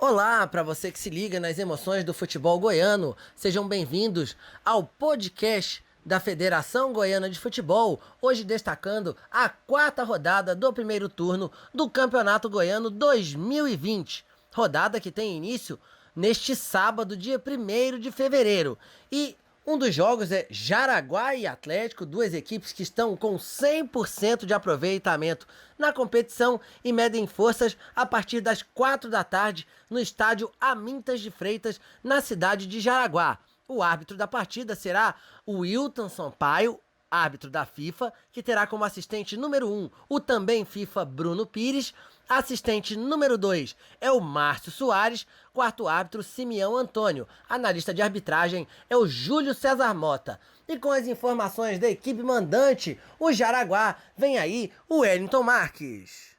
Olá, para você que se liga nas emoções do futebol goiano, sejam bem-vindos ao podcast da Federação Goiana de Futebol, hoje destacando a quarta rodada do primeiro turno do Campeonato Goiano 2020, rodada que tem início neste sábado, dia 1º de fevereiro, e um dos jogos é Jaraguá e Atlético, duas equipes que estão com 100% de aproveitamento na competição e medem forças a partir das 4 da tarde no estádio Amintas de Freitas, na cidade de Jaraguá. O árbitro da partida será o Wilton Sampaio, árbitro da FIFA, que terá como assistente número 1 o também FIFA Bruno Pires, assistente número 2 é o Márcio Soares, quarto árbitro Simeão Antônio, analista de arbitragem é o Júlio César Mota. E com as informações da equipe mandante, o Jaraguá, vem aí o Wellington Marques.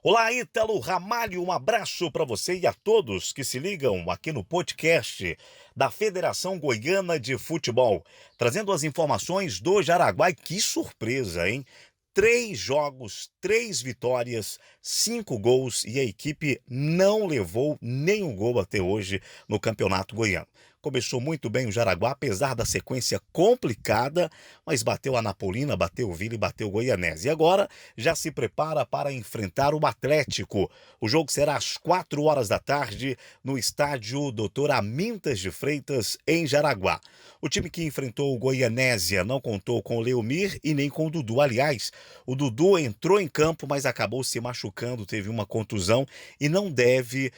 Olá, Ítalo Ramalho, um abraço para você e a todos que se ligam aqui no podcast da Federação Goiana de Futebol, trazendo as informações do Jaraguá. E que surpresa, hein? 3 jogos, 3 vitórias, 5 gols e a equipe não levou nenhum gol até hoje no Campeonato Goiano. Começou muito bem o Jaraguá, apesar da sequência complicada, mas bateu a Anapolina, bateu o Vila e bateu o Goianese. E agora já se prepara para enfrentar o Atlético. O jogo será às 4 horas da tarde no estádio Dr. Amintas de Freitas, em Jaraguá. O time que enfrentou o Goianésia não contou com o Leomir e nem com o Dudu. Aliás, o Dudu entrou em campo, mas acabou se machucando, teve uma contusão e não deve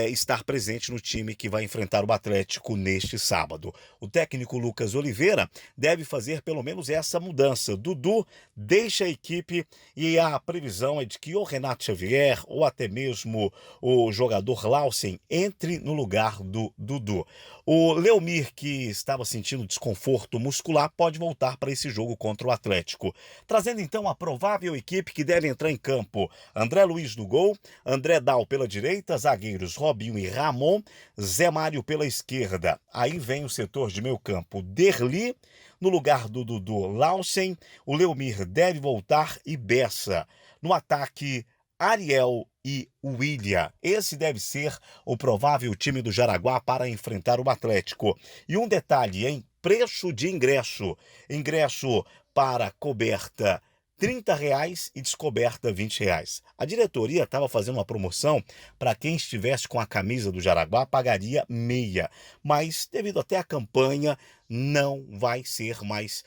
estar presente no time que vai enfrentar o Atlético neste sábado. O técnico Lucas Oliveira deve fazer pelo menos essa mudança. Dudu deixa a equipe e a previsão é de que o Renato Xavier ou até mesmo o jogador Lausen entre no lugar do Dudu. O Leomir, que estava sentindo desconforto muscular, pode voltar para esse jogo contra o Atlético. Trazendo então a provável equipe que deve entrar em campo: André Luiz no gol, André Dal pela direita, zagueiros Robinho e Ramon, Zé Mário pela esquerda. Aí vem o setor de meio campo: Derli, no lugar do Dudu, Lausen, o Leomir deve voltar e Bessa. No ataque, Ariel e William. Esse deve ser o provável time do Jaraguá para enfrentar o Atlético. E um detalhe, hein? Preço de ingresso. Ingresso para coberta R$30 e descoberta R$20. A diretoria estava fazendo uma promoção para quem estivesse com a camisa do Jaraguá, pagaria meia. Mas devido até à campanha, não vai ser mais.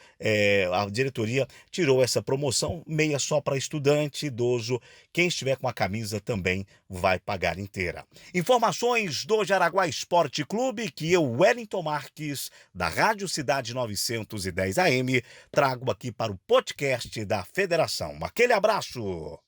A diretoria tirou essa promoção, meia só para estudante, idoso. Quem estiver com a camisa também vai pagar inteira. Informações do Jaraguá Esporte Clube que eu, Wellington Marques, da Rádio Cidade 910 AM, trago aqui para o podcast da Federação. Aquele abraço!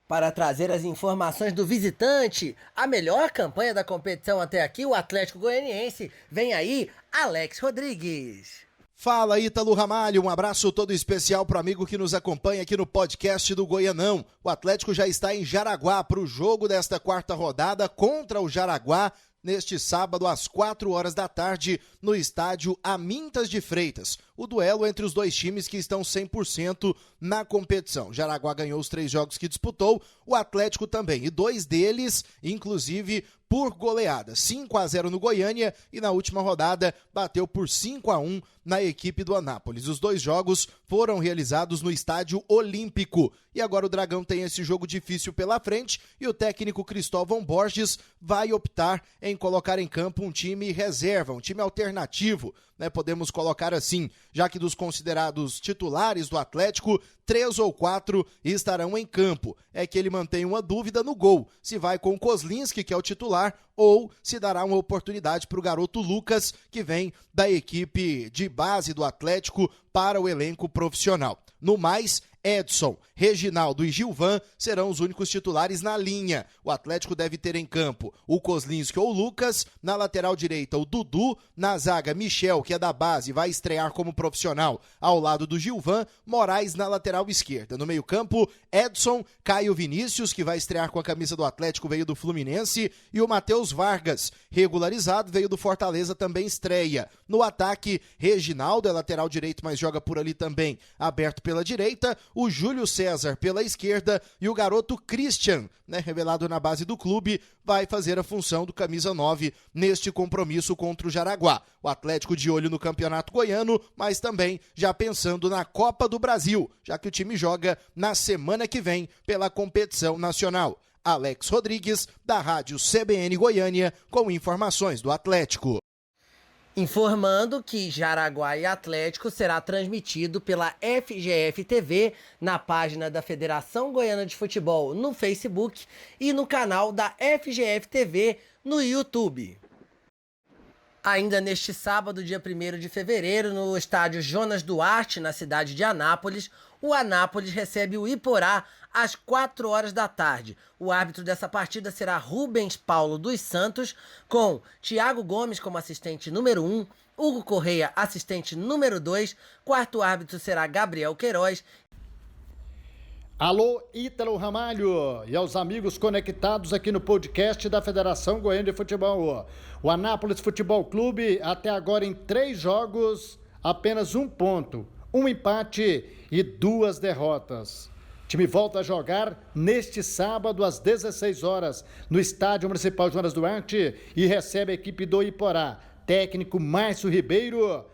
Para trazer as informações do visitante, a melhor campanha da competição até aqui, o Atlético Goianiense, vem aí, Alex Rodrigues. Fala, Ítalo Ramalho, um abraço todo especial para o amigo que nos acompanha aqui no podcast do Goianão. O Atlético já está em Jaraguá para o jogo desta quarta rodada contra o Jaraguá, neste sábado às 4 horas da tarde, no estádio Amintas de Freitas. O duelo entre os dois times que estão 100% na competição. Jaraguá ganhou os 3 jogos que disputou, o Atlético também, e 2 deles, inclusive, por goleada. 5-0 no Goiânia e na última rodada bateu por 5-1 na equipe do Anápolis. Os 2 jogos foram realizados no estádio Olímpico. E agora o Dragão tem esse jogo difícil pela frente e o técnico Cristóvão Borges vai optar em colocar em campo um time reserva, um time alternativo, né? Podemos colocar assim, já que dos considerados titulares do Atlético, 3 ou 4 estarão em campo. É que ele mantém uma dúvida no gol, se vai com o Kozlinski, que é o titular, ou se dará uma oportunidade para o garoto Lucas, que vem da equipe de base do Atlético para o elenco profissional. No mais, Edson, Reginaldo e Gilvan serão os únicos titulares na linha. O Atlético deve ter em campo o Kozlinski ou o Lucas, na lateral direita o Dudu, na zaga Michel, que é da base, vai estrear como profissional, ao lado do Gilvan, Moraes na lateral esquerda. No meio campo, Edson, Caio Vinícius, que vai estrear com a camisa do Atlético, veio do Fluminense, e o Matheus Vargas, regularizado, veio do Fortaleza, também estreia. No ataque, Reginaldo é lateral direito, mas joga por ali também, aberto pela direita. o Júlio César pela esquerda e o garoto Christian, revelado na base do clube, vai fazer a função do camisa 9 neste compromisso contra o Jaraguá. O Atlético de olho no Campeonato Goiano, mas também já pensando na Copa do Brasil, já que o time joga na semana que vem pela competição nacional. Alex Rodrigues, da Rádio CBN Goiânia, com informações do Atlético. Informando que Jaraguá e Atlético será transmitido pela FGF TV na página da Federação Goiana de Futebol no Facebook e no canal da FGF TV no YouTube. Ainda neste sábado, dia 1º de fevereiro, no estádio Jonas Duarte, na cidade de Anápolis, o Anápolis recebe o Iporá às 4 horas da tarde. O árbitro dessa partida será Rubens Paulo dos Santos, com Thiago Gomes como assistente número 1, Hugo Correia assistente número 2, quarto árbitro será Gabriel Queiroz. Alô, Ítalo Ramalho e aos amigos conectados aqui no podcast da Federação Goiana de Futebol. O Anápolis Futebol Clube, até agora em 3 jogos, apenas 1 ponto, 1 empate e 2 derrotas. O time volta a jogar neste sábado às 16 horas no Estádio Municipal Jonas Duarte e recebe a equipe do Iporá. Técnico Márcio Ribeiro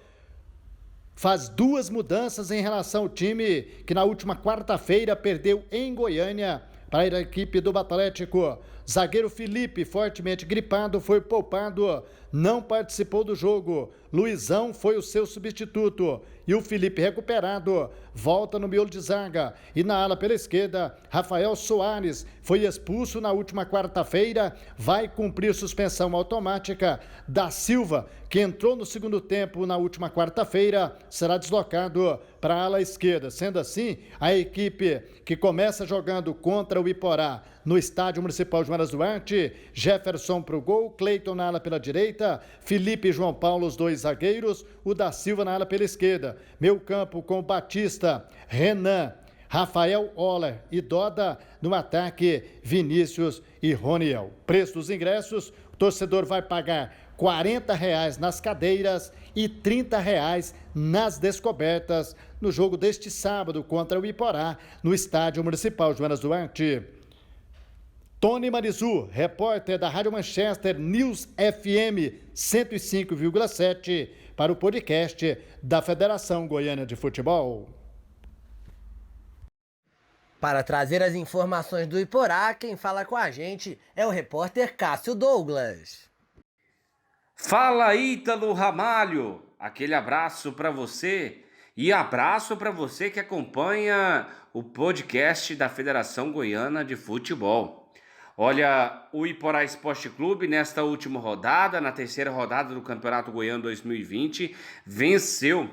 faz 2 mudanças em relação ao time que na última quarta-feira perdeu em Goiânia para a equipe do Atlético. Zagueiro Felipe, fortemente gripado, foi poupado, não participou do jogo. Luizão foi o seu substituto e o Felipe, recuperado, volta no miolo de zaga. E na ala pela esquerda, Rafael Soares foi expulso na última quarta-feira, vai cumprir suspensão automática. Da Silva, que entrou no segundo tempo na última quarta-feira, será deslocado para a ala esquerda. Sendo assim, a equipe que começa jogando contra o Iporá no Estádio Municipal Jonas Duarte, Jefferson para o gol, Cleiton na ala pela direita, Felipe e João Paulo, os 2 zagueiros, o da Silva na ala pela esquerda. Meio campo com Batista, Renan, Rafael Oller e Doda, no ataque Vinícius e Roniel. Preço dos ingressos, o torcedor vai pagar R$40 nas cadeiras e R$30 nas descobertas no jogo deste sábado contra o Iporá, no Estádio Municipal Jonas Duarte. Tony Marizu, repórter da Rádio Manchester News FM 105,7, para o podcast da Federação Goiana de Futebol. Para trazer as informações do Iporá, quem fala com a gente é o repórter Cássio Douglas. Fala, Ítalo Ramalho, aquele abraço para você e abraço para você que acompanha o podcast da Federação Goiana de Futebol. Olha, o Iporá Esporte Clube, nesta última rodada, na terceira rodada do Campeonato Goiano 2020, venceu.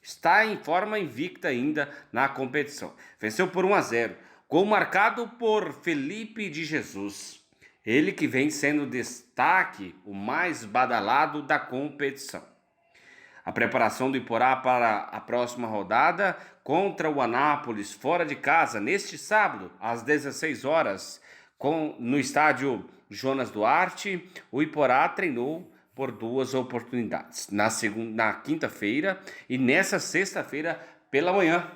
Está em forma invicta ainda na competição. Venceu por 1-0, gol marcado por Felipe de Jesus. Ele que vem sendo destaque, o mais badalado da competição. A preparação do Iporá para a próxima rodada contra o Anápolis, fora de casa, neste sábado, às 16 horas, no estádio Jonas Duarte. O Iporá treinou por 2 oportunidades, na quinta-feira e nessa sexta-feira pela manhã.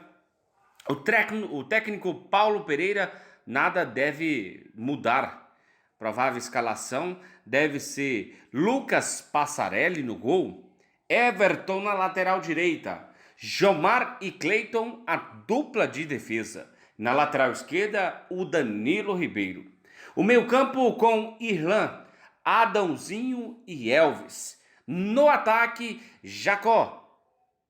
O técnico Paulo Pereira, nada deve mudar. Provável escalação deve ser Lucas Passarelli no gol, Everton na lateral direita, Jomar e Cleiton, a dupla de defesa. Na lateral esquerda, o Danilo Ribeiro. O meio-campo com Irlan, Adãozinho e Elvis. No ataque, Jacó,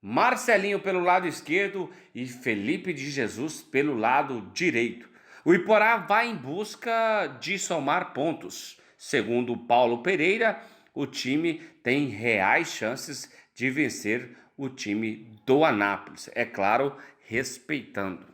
Marcelinho pelo lado esquerdo e Felipe de Jesus pelo lado direito. O Iporá vai em busca de somar pontos. Segundo Paulo Pereira, o time tem reais chances de vencer o time do Anápolis. É claro, respeitando.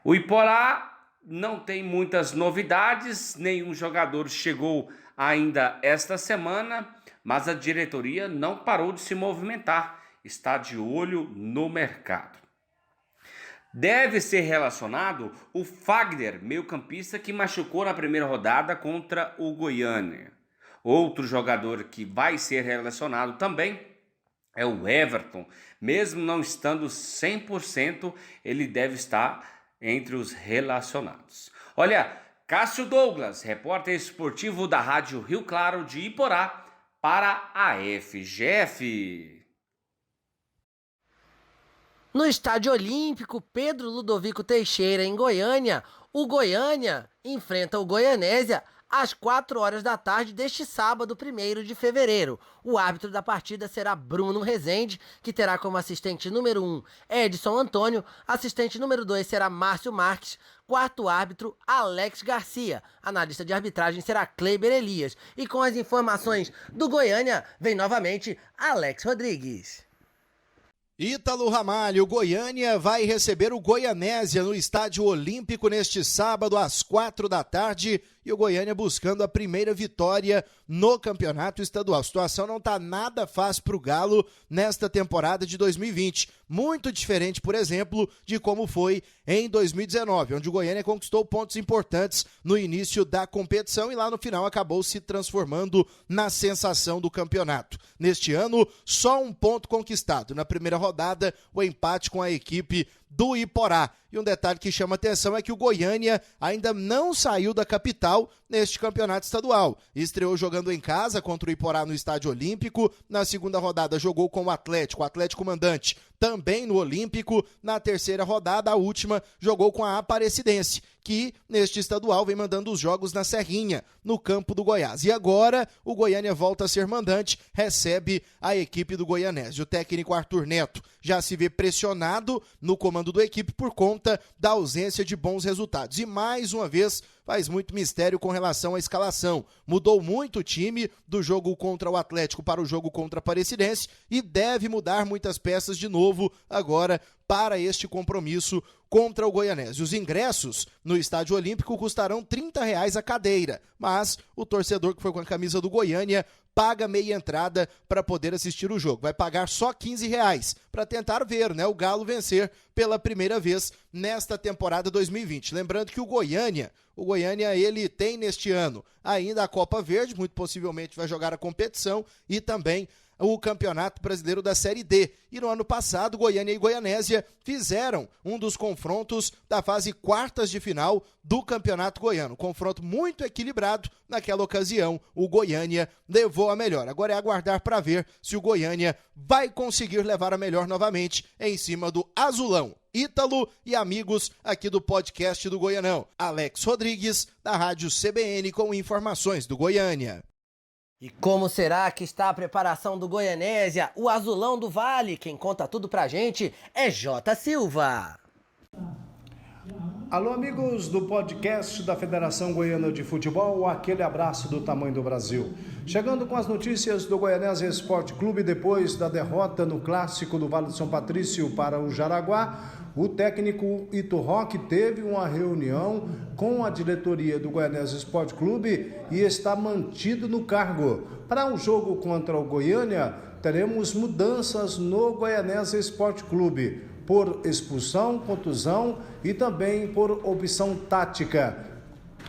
O Iporá não tem muitas novidades, nenhum jogador chegou ainda esta semana, mas a diretoria não parou de se movimentar, está de olho no mercado. Deve ser relacionado o Fagner, meio-campista que machucou na primeira rodada contra o Goiânia. Outro jogador que vai ser relacionado também é o Everton. Mesmo não estando 100%, ele deve estar entre os relacionados. Olha, Cássio Douglas, repórter esportivo da Rádio Rio Claro de Iporá, para a FGF. No Estádio Olímpico Pedro Ludovico Teixeira, em Goiânia, o Goiânia enfrenta o Goianésia às 4 horas da tarde deste sábado, 1º de fevereiro. O árbitro da partida será Bruno Rezende, que terá como assistente número 1 Edson Antônio, assistente número 2 será Márcio Marques, quarto árbitro Alex Garcia. Analista de arbitragem será Kleiber Elias. E com as informações do Goiânia, vem novamente Alex Rodrigues. Ítalo Ramalho, Goiânia vai receber o Goianésia no Estádio Olímpico neste sábado às 4 da tarde e o Goiânia buscando a primeira vitória no campeonato estadual. A situação não está nada fácil para o Galo nesta temporada de 2020. Muito diferente, por exemplo, de como foi em 2019, onde o Goiânia conquistou pontos importantes no início da competição e lá no final acabou se transformando na sensação do campeonato. Neste ano, só um ponto conquistado. Na primeira rodada, o empate com a equipe do Iporá. E um detalhe que chama atenção é que o Goiânia ainda não saiu da capital neste campeonato estadual. Estreou jogando em casa contra o Iporá no Estádio Olímpico. Na segunda rodada jogou com o Atlético Mandante também no Olímpico. Na terceira rodada, a última, jogou com a Aparecidense, que neste estadual vem mandando os jogos na Serrinha, no campo do Goiás. E agora o Goiânia volta a ser mandante, recebe a equipe do Goianésio. O técnico Arthur Neto já se vê pressionado no comando da equipe por conta da ausência de bons resultados. E mais uma vez faz muito mistério com relação à escalação. Mudou muito o time do jogo contra o Atlético para o jogo contra a Aparecidense e deve mudar muitas peças de novo agora para este compromisso contra o Goianésio. Os ingressos no Estádio Olímpico custarão R$30 a cadeira, mas o torcedor que foi com a camisa do Goiânia paga meia entrada para poder assistir o jogo. Vai pagar só R$15 para tentar ver, o Galo vencer pela primeira vez nesta temporada 2020. Lembrando que o Goiânia ele tem neste ano ainda a Copa Verde, muito possivelmente vai jogar a competição e também o Campeonato Brasileiro da Série D. E no ano passado, Goiânia e Goianésia fizeram um dos confrontos da fase quartas de final do Campeonato Goiano. Confronto muito equilibrado. Naquela ocasião, o Goiânia levou a melhor. Agora é aguardar para ver se o Goiânia vai conseguir levar a melhor novamente em cima do Azulão. Ítalo e amigos aqui do podcast do Goianão. Alex Rodrigues, da Rádio CBN, com informações do Goiânia. E como será que está a preparação do Goianésia, o Azulão do Vale? Quem conta tudo pra gente é J. Silva. Alô, amigos do podcast da Federação Goiana de Futebol, aquele abraço do tamanho do Brasil. Chegando com as notícias do Goianésia Esporte Clube depois da derrota no clássico do Vale de São Patrício para o Jaraguá, o técnico Ito Roque teve uma reunião com a diretoria do Goianésia Esporte Clube e está mantido no cargo. Para o jogo contra o Goiânia, teremos mudanças no Goianésia Esporte Clube, por expulsão, contusão e também por opção tática.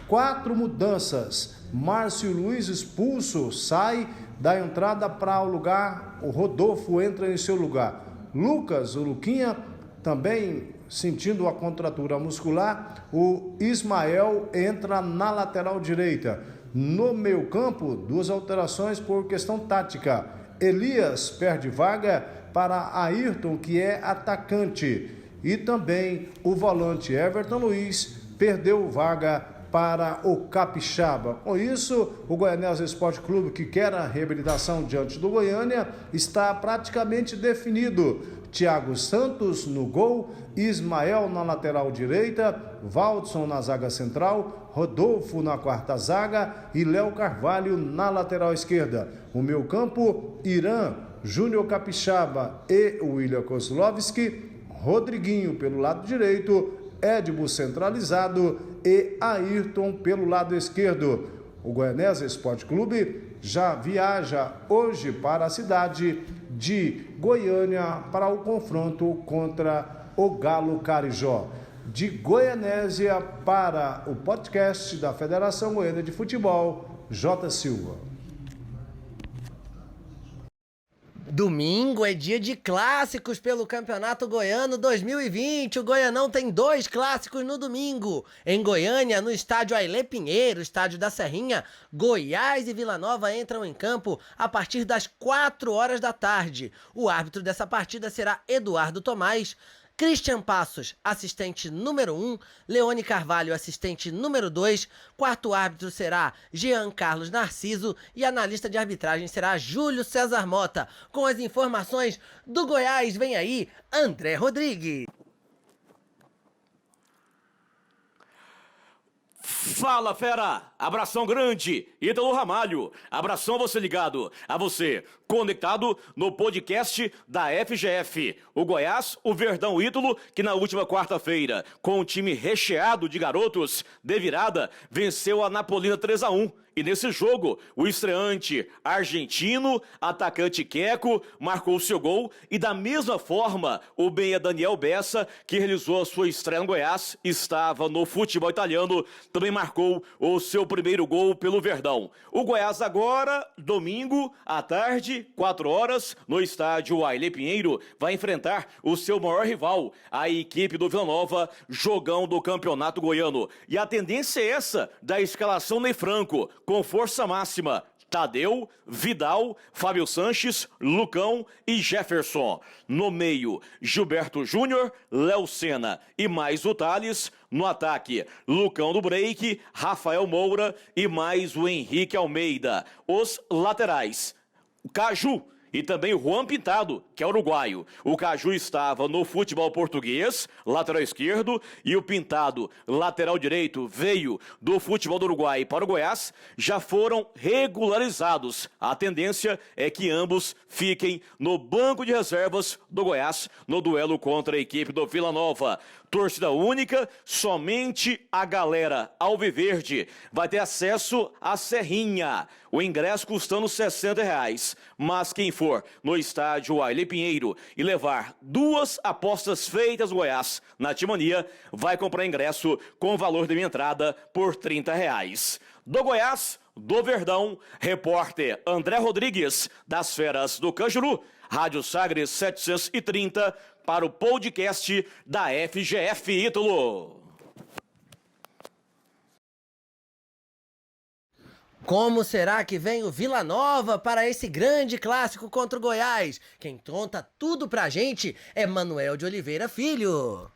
4 mudanças. Márcio Luiz expulso, sai da entrada para o lugar, o Rodolfo entra em seu lugar. Lucas, o Luquinha, também sentindo a contratura muscular, o Ismael entra na lateral direita. No meio campo, 2 alterações por questão tática. Elias perde vaga para Ayrton, que é atacante. E também o volante Everton Luiz perdeu vaga para o Capixaba. Com isso, o Goianésia Esporte Clube, que quer a reabilitação diante do Goiânia, está praticamente definido. Thiago Santos no gol, Ismael na lateral direita, Valdson na zaga central, Rodolfo na quarta zaga e Léo Carvalho na lateral esquerda. O meio campo, Irã, Júnior Capixaba e William Kozlovski, Rodriguinho pelo lado direito, Edmo centralizado e Ayrton pelo lado esquerdo. O Goianésia Esporte Clube já viaja hoje para a cidade de Goiânia para o confronto contra o Galo Carijó. De Goianésia para o podcast da Federação Goiana de Futebol, J. Silva. Domingo é dia de clássicos pelo Campeonato Goiano 2020. O Goianão tem 2 clássicos no domingo. Em Goiânia, no estádio Ailê Pinheiro, estádio da Serrinha, Goiás e Vila Nova entram em campo a partir das 4 horas da tarde. O árbitro dessa partida será Eduardo Tomás. Christian Passos, assistente número 1, Leone Carvalho, assistente número 2, quarto árbitro será Jean Carlos Narciso e analista de arbitragem será Júlio César Mota. Com as informações do Goiás, vem aí André Rodrigues. Fala, fera! Abração grande, Ítalo Ramalho. Abração a você ligado, a você conectado no podcast da FGF. O Goiás, o Verdão Ítalo, que na última quarta-feira, com um time recheado de garotos, de virada, venceu a Napolina 3-1. E nesse jogo, o estreante argentino, atacante Queco, marcou o seu gol. E da mesma forma, o meia Daniel Bessa, que realizou a sua estreia no Goiás, estava no futebol italiano, também marcou o seu primeiro gol pelo Verdão. O Goiás agora, domingo, à tarde, 4 horas, no estádio Ailê Pinheiro, vai enfrentar o seu maior rival, a equipe do Vila Nova, jogão do Campeonato Goiano. E a tendência é essa da escalação Ney Franco, com força máxima, Tadeu, Vidal, Fábio Sanches, Lucão e Jefferson. No meio, Gilberto Júnior, Léo Senna e mais o Thales. No ataque, Lucão do Break, Rafael Moura e mais o Henrique Almeida. Os laterais, o Caju e também o Juan Pintado, que é uruguaio. O Caju estava no futebol português, lateral esquerdo, e o Pintado, lateral direito, veio do futebol do Uruguai para o Goiás, já foram regularizados. A tendência é que ambos fiquem no banco de reservas do Goiás no duelo contra a equipe do Vila Nova. Torcida única, somente a galera alviverde vai ter acesso à Serrinha. O ingresso custando R$60. Mas quem for no estádio Ailê Pinheiro e levar 2 apostas feitas no Goiás na Timania, vai comprar ingresso com o valor de minha entrada por R$30. Do Goiás, do Verdão, repórter André Rodrigues, das Feras do Cajuru, Rádio Sagres 730, para o podcast da FGF Ítalo. Como será que vem o Vila Nova para esse grande clássico contra o Goiás? Quem conta tudo pra gente é Manuel de Oliveira Filho.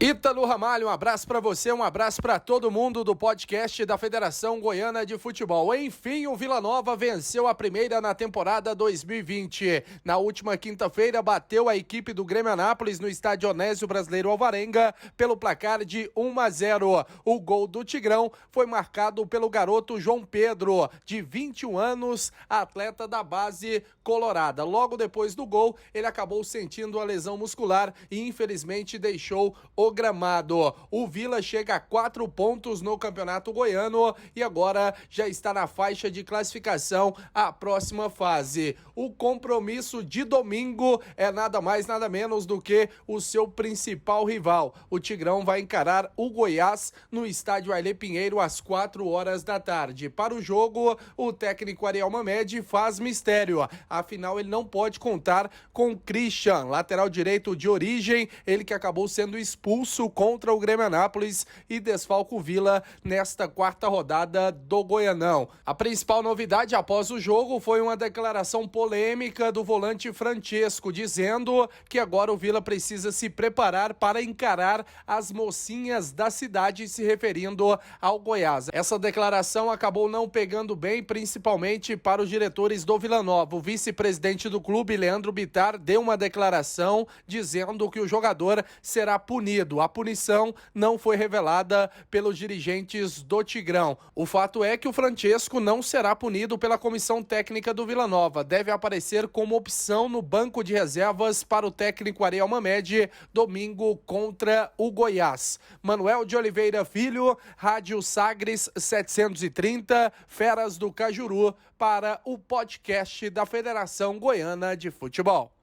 Ítalo Ramalho, um abraço para você, um abraço para todo mundo do podcast da Federação Goiana de Futebol. Enfim, o Vila Nova venceu a primeira na temporada 2020. Na última quinta-feira, bateu a equipe do Grêmio Anápolis no estádio Onésio Brasileiro Alvarenga pelo placar de 1-0. O gol do Tigrão foi marcado pelo garoto João Pedro, de 21 anos, atleta da base colorada. Logo depois do gol, ele acabou sentindo a lesão muscular e infelizmente deixou o gramado. O Vila chega a 4 pontos no Campeonato Goiano e agora já está na faixa de classificação à próxima fase. O compromisso de domingo é nada mais, nada menos do que o seu principal rival. O Tigrão vai encarar o Goiás no estádio Ailê Pinheiro às 4 horas da tarde. Para o jogo, o técnico Ariel Mamed faz mistério. Afinal, ele não pode contar com Christian, lateral direito de origem, ele que acabou sendo expulso contra o Grêmio Anápolis e desfalca o Vila nesta 4ª rodada do Goianão. A principal novidade após o jogo foi uma declaração polêmica do volante Francesco, dizendo que agora o Vila precisa se preparar para encarar as mocinhas da cidade, se referindo ao Goiás. Essa declaração acabou não pegando bem, principalmente para os diretores do Vila Nova. O vice-presidente do clube, Leandro Bittar, deu uma declaração dizendo que o jogador será punido. A punição não foi revelada pelos dirigentes do Tigrão. O fato é que o Francesco não será punido pela comissão técnica do Vila Nova. Deve aparecer como opção no banco de reservas para o técnico Ariel Mamed, domingo contra o Goiás. Manuel de Oliveira Filho, Rádio Sagres 730, Feras do Cajuru, para o podcast da Federação Goiana de Futebol.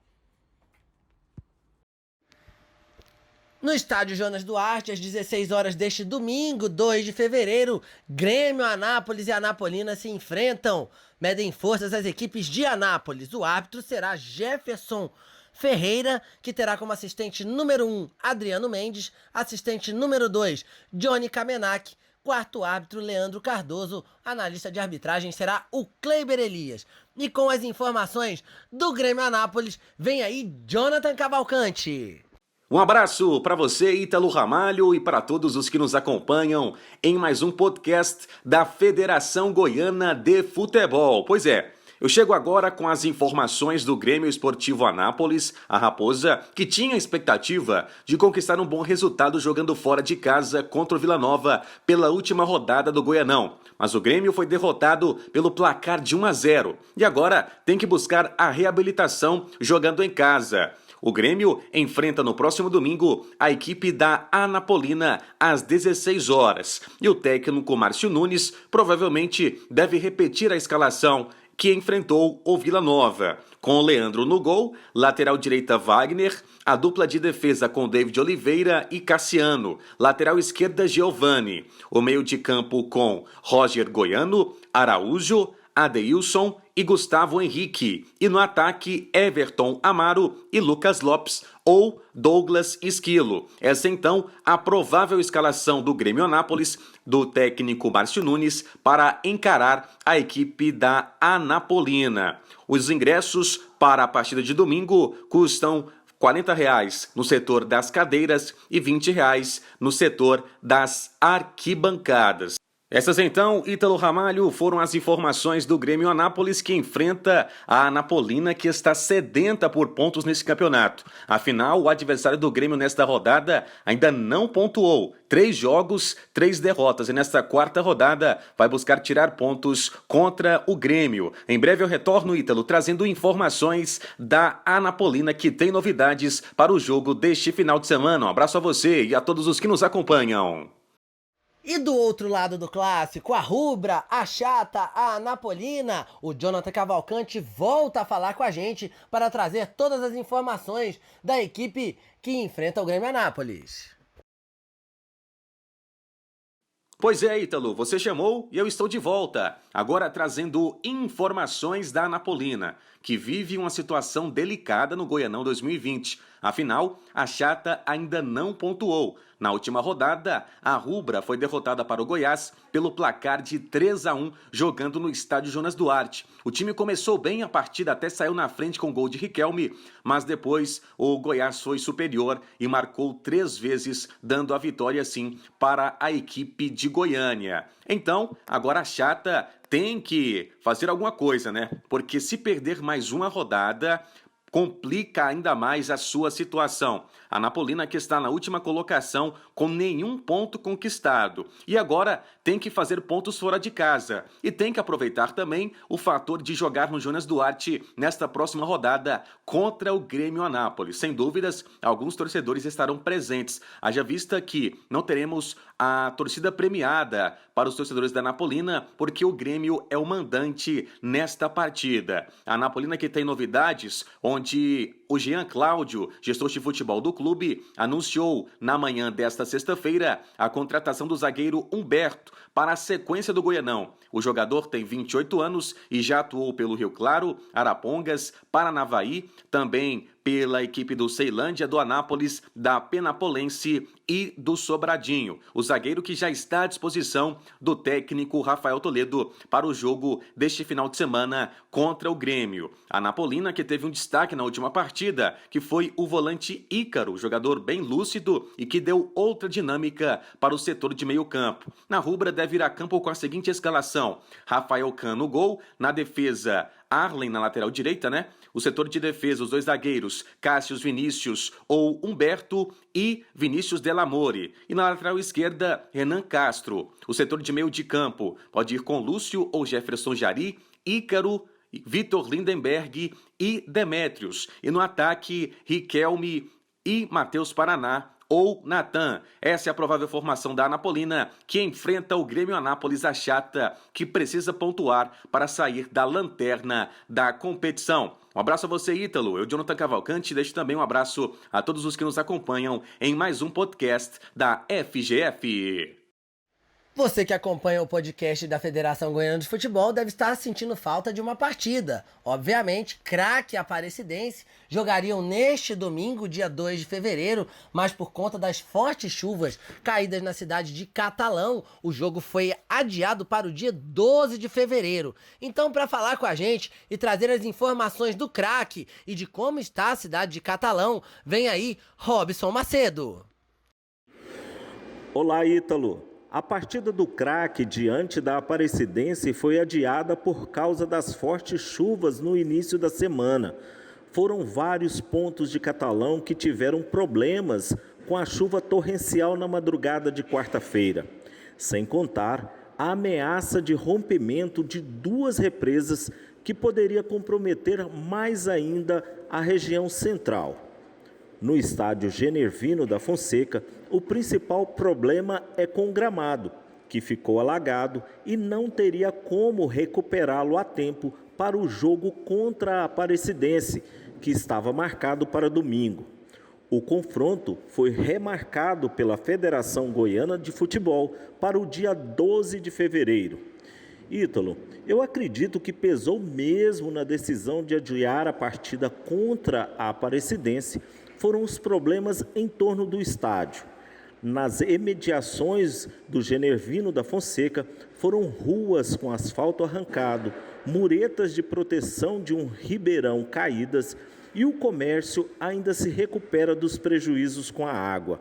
No estádio Jonas Duarte, às 16 horas deste domingo, 2 de fevereiro, Grêmio, Anápolis e Anapolina se enfrentam. Medem forças as equipes de Anápolis. O árbitro será Jefferson Ferreira, que terá como assistente número 1, Adriano Mendes, assistente número 2, Johnny Kamenak, quarto árbitro, Leandro Cardoso, analista de arbitragem será o Kleiber Elias. E com as informações do Grêmio Anápolis, vem aí Jonathan Cavalcante. Um abraço para você, Ítalo Ramalho, e para todos os que nos acompanham em mais um podcast da Federação Goiana de Futebol. Pois é, eu chego agora com as informações do Grêmio Esportivo Anápolis, a Raposa, que tinha a expectativa de conquistar um bom resultado jogando fora de casa contra o Vila Nova pela última rodada do Goianão. Mas o Grêmio foi derrotado pelo placar de 1-0 e agora tem que buscar a reabilitação jogando em casa. O Grêmio enfrenta no próximo domingo a equipe da Anapolina às 16 horas. E o técnico Márcio Nunes provavelmente deve repetir a escalação que enfrentou o Vila Nova, com o Leandro no gol, lateral direita Wagner, a dupla de defesa com David Oliveira e Cassiano, lateral esquerda Giovani, o meio de campo com Roger Goiano, Araújo, Adeilson e Gustavo Henrique, e no ataque Everton Amaro e Lucas Lopes ou Douglas Esquilo. Essa então a provável escalação do Grêmio Anápolis do técnico Márcio Nunes para encarar a equipe da Anapolina. Os ingressos para a partida de domingo custam R$40 no setor das cadeiras e R$20 no setor das arquibancadas. Essas então, Ítalo Ramalho, foram as informações do Grêmio Anápolis, que enfrenta a Anapolina, que está sedenta por pontos nesse campeonato. Afinal, o adversário do Grêmio nesta rodada ainda não pontuou. 3 jogos, 3 derrotas, e nesta quarta rodada vai buscar tirar pontos contra o Grêmio. Em breve eu retorno, Ítalo, trazendo informações da Anapolina, que tem novidades para o jogo deste final de semana. Um abraço a você e a todos os que nos acompanham. E do outro lado do clássico, a rubra, a chata, a anapolina, o Jonathan Cavalcante volta a falar com a gente para trazer todas as informações da equipe que enfrenta o Grêmio Anápolis. Pois é, Ítalo, você chamou e eu estou de volta, agora trazendo informações da Anapolina, que vive uma situação delicada no Goianão 2020. Afinal, a chata ainda não pontuou. Na última rodada, a rubra foi derrotada para o Goiás pelo placar de 3-1, jogando no estádio Jonas Duarte. O time começou bem a partida, até saiu na frente com gol de Riquelme, mas depois o Goiás foi superior e marcou 3 vezes, dando a vitória, sim, para a equipe de Goiânia. Então, agora a chata tem que fazer alguma coisa, né? Porque se perder mais uma rodada, complica ainda mais a sua situação. A Anapolina, que está na última colocação com nenhum ponto conquistado. E agora tem que fazer pontos fora de casa. E tem que aproveitar também o fator de jogar no Jonas Duarte nesta próxima rodada contra o Grêmio Anápolis. Sem dúvidas, alguns torcedores estarão presentes. Haja vista que não teremos a torcida premiada para os torcedores da Anapolina, porque o Grêmio é o mandante nesta partida. A Anapolina, que tem novidades, onde o Jean Cláudio, gestor de futebol do clube, anunciou na manhã desta sexta-feira a contratação do zagueiro Humberto para a sequência do Goianão. O jogador tem 28 anos e já atuou pelo Rio Claro, Arapongas, Paranavaí, também pela equipe do Ceilândia, do Anápolis, da Penapolense e do Sobradinho. O zagueiro que já está à disposição do técnico Rafael Toledo para o jogo deste final de semana contra o Grêmio. A Anapolina, que teve um destaque na última partida, que foi o volante Ícaro, jogador bem lúcido e que deu outra dinâmica para o setor de meio campo. Na rubra deve ir a campo com a seguinte escalação: Rafael Cano no gol, na defesa Arlen na lateral direita, né? O setor de defesa, os 2 zagueiros, Cássio Vinícius ou Humberto e Vinícius Delamore. E na lateral esquerda, Renan Castro. O setor de meio de campo pode ir com Lúcio ou Jefferson Jari, Ícaro, Vitor Lindenberg e Demétrios. E no ataque, Riquelme e Matheus Paraná ou Natan. Essa é a provável formação da Anapolina, que enfrenta o Grêmio Anápolis à chata, que precisa pontuar para sair da lanterna da competição. Um abraço a você, Ítalo. Eu, Jonathan Cavalcante, deixo também um abraço a todos os que nos acompanham em mais um podcast da FGF. Você que acompanha o podcast da Federação Goiana de Futebol deve estar sentindo falta de uma partida. Obviamente, Craque e Aparecidense jogariam neste domingo, dia 2 de fevereiro, mas por conta das fortes chuvas caídas na cidade de Catalão, o jogo foi adiado para o dia 12 de fevereiro. Então, para falar com a gente e trazer as informações do Craque e de como está a cidade de Catalão, vem aí Robson Macedo. Olá, Ítalo. A partida do Craque diante da Aparecidense foi adiada por causa das fortes chuvas no início da semana. Foram vários pontos de Catalão que tiveram problemas com a chuva torrencial na madrugada de quarta-feira. Sem contar a ameaça de rompimento de 2 represas que poderia comprometer mais ainda a região central. No estádio Genervino da Fonseca, o principal problema é com o gramado, que ficou alagado e não teria como recuperá-lo a tempo para o jogo contra a Aparecidense, que estava marcado para domingo. O confronto foi remarcado pela Federação Goiana de Futebol para o dia 12 de fevereiro. Ítalo, eu acredito que pesou mesmo na decisão de adiar a partida contra a Aparecidense foram os problemas em torno do estádio. Nas imediações do Genervino da Fonseca foram ruas com asfalto arrancado, muretas de proteção de um ribeirão caídas e o comércio ainda se recupera dos prejuízos com a água.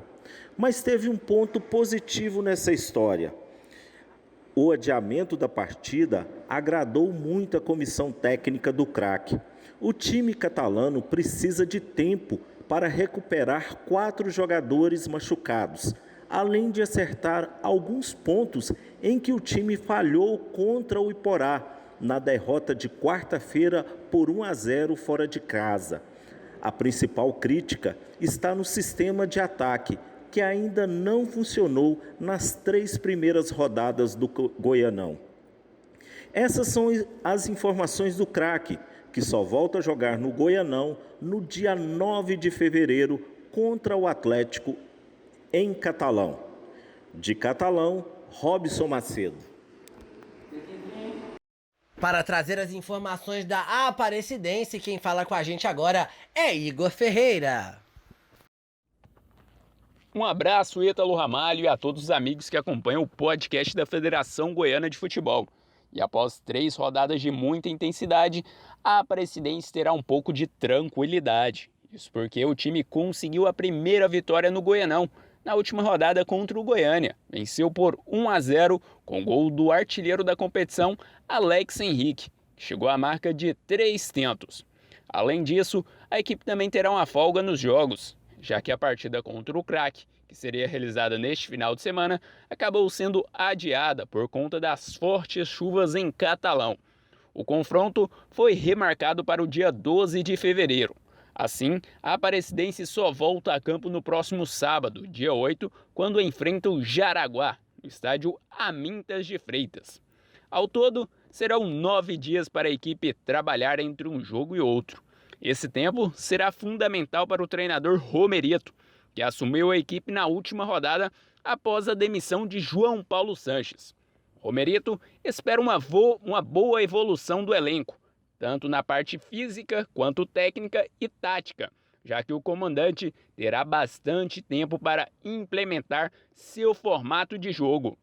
Mas teve um ponto positivo nessa história. O adiamento da partida agradou muito a comissão técnica do Craque. O time catalano precisa de tempo para recuperar 4 jogadores machucados, além de acertar alguns pontos em que o time falhou contra o Iporá, na derrota de quarta-feira por 1-0 fora de casa. A principal crítica está no sistema de ataque, que ainda não funcionou nas 3 primeiras rodadas do Goianão. Essas são as informações do Craque, que só volta a jogar no Goianão no dia 9 de fevereiro contra o Atlético em Catalão. De Catalão, Robson Macedo. Para trazer as informações da Aparecidense, quem fala com a gente agora é Igor Ferreira. Um abraço, Ítalo Ramalho, e a todos os amigos que acompanham o podcast da Federação Goiana de Futebol. E após 3 rodadas de muita intensidade, a Aparecidense terá um pouco de tranquilidade. Isso porque o time conseguiu a primeira vitória no Goianão, na última rodada contra o Goiânia. Venceu por 1-0 com gol do artilheiro da competição, Alex Henrique, que chegou à marca de 3 tentos. Além disso, a equipe também terá uma folga nos jogos, já que a partida contra o Craque, que seria realizada neste final de semana, acabou sendo adiada por conta das fortes chuvas em Catalão. O confronto foi remarcado para o dia 12 de fevereiro. Assim, a Aparecidense só volta a campo no próximo sábado, dia 8, quando enfrenta o Jaraguá, no estádio Amintas de Freitas. Ao todo, serão 9 dias para a equipe trabalhar entre um jogo e outro. Esse tempo será fundamental para o treinador Romerito, que assumiu a equipe na última rodada após a demissão de João Paulo Sanches. Romerito espera uma boa evolução do elenco, tanto na parte física quanto técnica e tática, já que o comandante terá bastante tempo para implementar seu formato de jogo.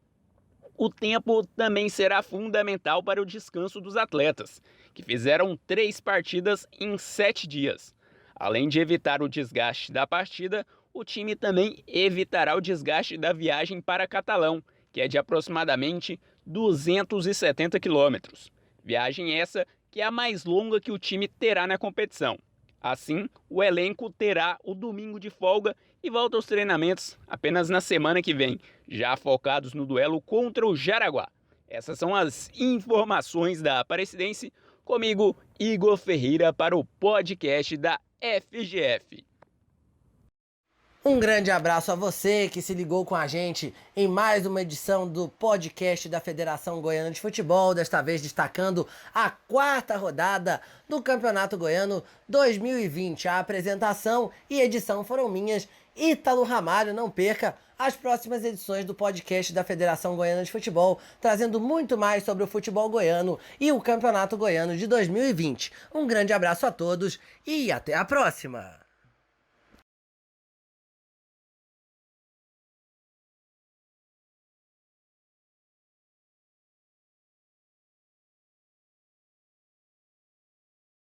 O tempo também será fundamental para o descanso dos atletas, que fizeram 3 partidas em 7 dias. Além de evitar o desgaste da partida, o time também evitará o desgaste da viagem para Catalão, que é de aproximadamente 270 quilômetros. Viagem essa que é a mais longa que o time terá na competição. Assim, o elenco terá o domingo de folga e volta aos treinamentos apenas na semana que vem, já focados no duelo contra o Jaraguá. Essas são as informações da Aparecidense. Comigo, Igor Ferreira, para o podcast da FGF. Um grande abraço a você que se ligou com a gente em mais uma edição do podcast da Federação Goiana de Futebol, desta vez destacando a 4ª rodada do Campeonato Goiano 2020. A apresentação e edição foram minhas, Ítalo Ramalho. Não perca as próximas edições do podcast da Federação Goiana de Futebol, trazendo muito mais sobre o futebol goiano e o Campeonato Goiano de 2020. Um grande abraço a todos e até a próxima!